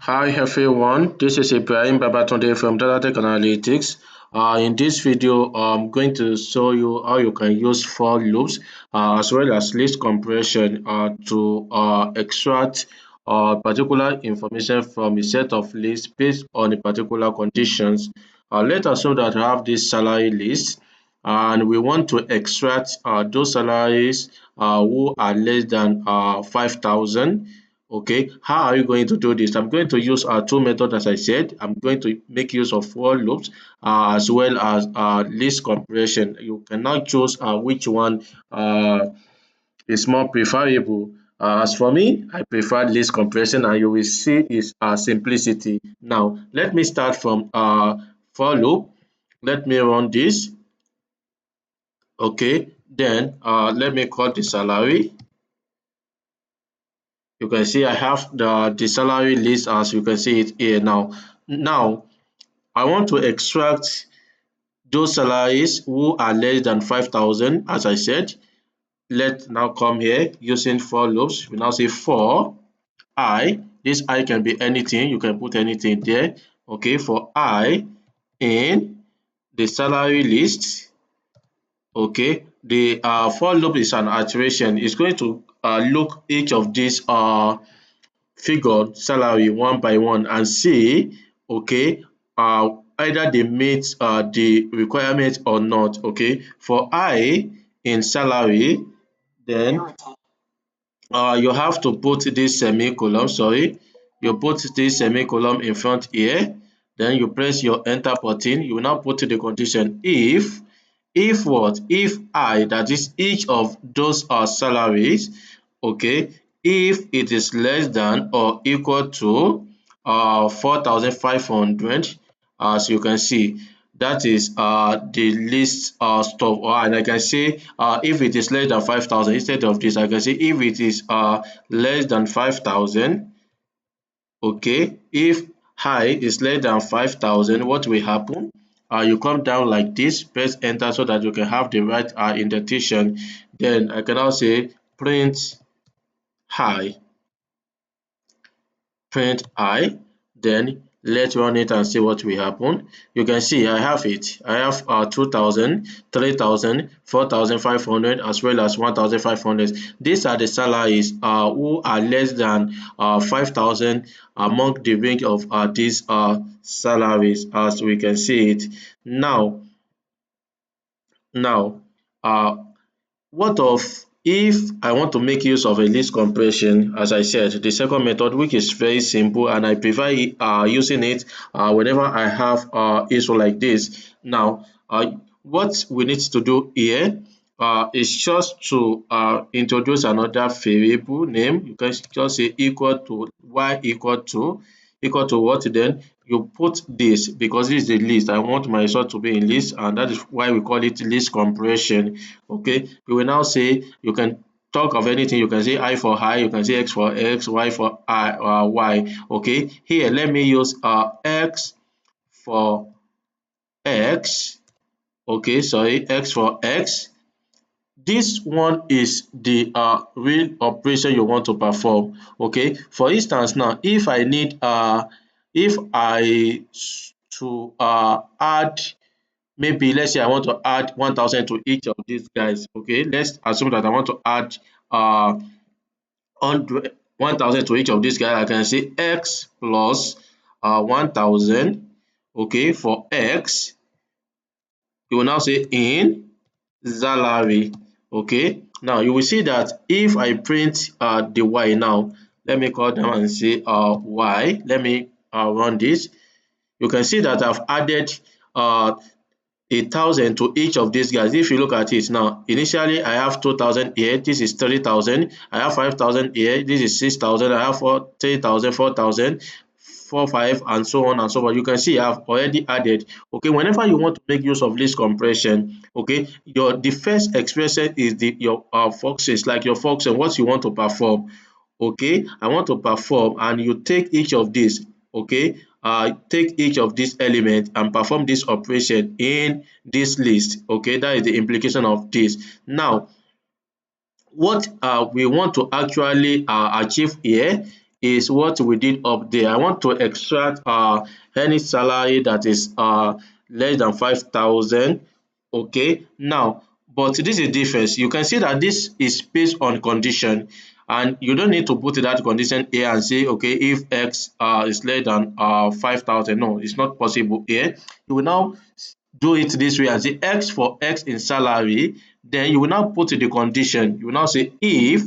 Hi everyone, this is Ibrahim Babatunde from Data Tech Analytics. In this video, I'm going to show you how you can use for loops as well as list compression to extract particular information from a set of lists based on a particular conditions. Let's assume that I have this salary list and we want to extract those salaries who are less than 5,000. Okay, how are you going to do this? I'm going to use two methods as I said. I'm going to make use of for loops as well as list compression. You cannot choose which one is more preferable. As for me, I prefer list compression and you will see its simplicity. Now, let me start from for loop. Let me run this. Okay, then let me call the salary. You can see I have the salary list as you can see it here now. Now, I want to extract those salaries who are less than 5,000 as I said. Let's now come here using for loops. We now say for I. This I can be anything. You can put anything there. Okay, for I in the salary list. Okay, the for loop is an iteration. It's going to look each of these figure salary one by one and see okay either they meet the requirement or not. Okay, for I in salary, then you have to put this semicolon, sorry, you put this semicolon in front here, then you press your enter button. You will now put the condition if what, if I, that is each of those are salaries, okay, if it is less than or equal to 4,500, as you can see, that is the list stuff. And I can say if it is less than 5,000, instead of this I can say if it is less than 5,000. Okay, if high is less than 5,000, what will happen? You come down like this, press enter so that you can have the right indentation. Then I can now say print high, then let's run it and see what will happen. You can see I have it. I have 2,000, 3,000, 4,500 as well as 1,500. These are the salaries who are less than 5,000 among the range of these salaries as we can see it. Now, uh, what of if I want to make use of a list compression? As I said, the second method, which is very simple and I prefer using it whenever I have issue like this. Now, what we need to do here is just to introduce another variable name. You can just say equal to y equal to what, then you put this because this is the list. I want my result to be in list, and that is why we call it list compression. Okay, we will now say you can talk of anything. You can say I for I, you can say x for x, y for y. Okay, here let me use x for x. Okay, sorry, x for x. This one is the real operation you want to perform. Okay, for instance now, if I need if I to add, maybe let's say I want to add 1,000 to each of these guys. Okay, let's assume that I want to add 1,000 to each of these guys. I can say x plus 1,000. Okay, for x, you will now say in salary. Okay, now you will see that if I print the y now, let me call them and say y. Let me run this. You can see that I've added 1,000 to each of these guys. If you look at it now, initially I have 2,000 here, this is 3,000, I have 5,000 here, this is 6,000, I have 3,000, 4,000, 4, 5, and so on and so on. You can see I've already added. Okay, whenever you want to make use of list compression, okay, the first expression is your functions, like your function, what you want to perform. Okay, I want to perform, and you take each of these. Okay, take each of these elements and perform this operation in this list. Okay, that is the implication of this. Now, what we want to actually achieve here is what we did up there. I want to extract any salary that is less than 5,000. Okay, now but this is difference. You can see that this is based on condition, and you don't need to put that condition here and say okay, if x is less than 5,000. No, it's not possible here. You will now do it this way and say x for x in salary, then you will now put the condition. You will now say if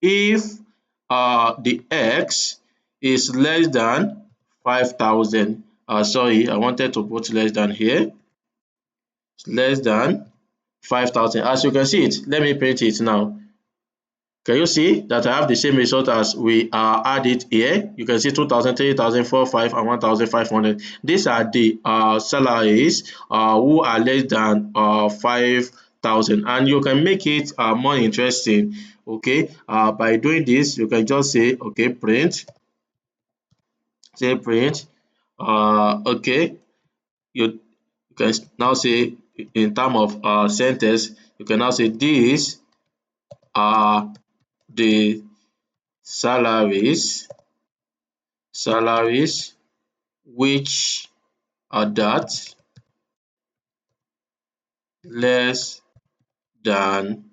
the x is less than 5,000. Sorry, I wanted to put less than here. It's less than 5,000. As you can see it, let me print it now. Can you see that I have the same result as we add it here? You can see 2,000, 3,000, 4,500, and 1,500. These are the salaries who are less than 5,000, and you can make it more interesting. Okay, by doing this, you can just say okay, print, say print. Okay, you can now say in term of sentence, you can now say these are the salaries which are that less than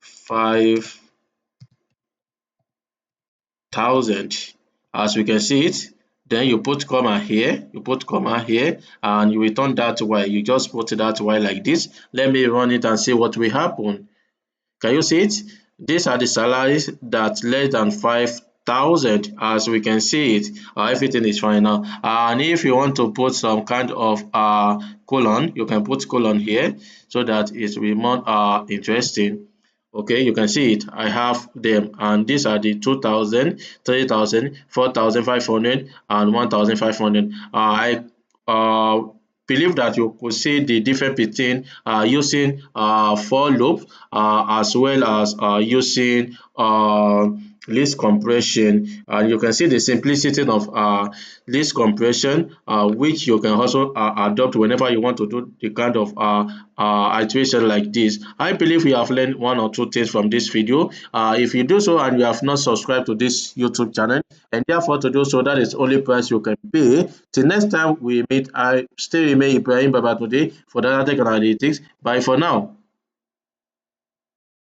5,000. As we can see it, then you put comma here, and you return that y. You just put that y like this. Let me run it and see what will happen. Can you see it? These are the salaries that less than 5,000. As we can see it, everything is fine now. And if you want to put some kind of colon, you can put colon here so that it will be more interesting. Okay, you can see it. I have them, and these are the 2,000, 3,000, 4,500, and 1,500. I believe that you could see the difference between using for loop as well as using list compression, and you can see the simplicity of list compression, which you can also adopt whenever you want to do the kind of iteration like this. I believe you have learned one or two things from this video. If you do so and you have not subscribed to this YouTube channel, and therefore to do so, that is only price you can pay. Till next time we meet, I still remain Ibrahim Baba today for Data Tech Analytics. Bye for now.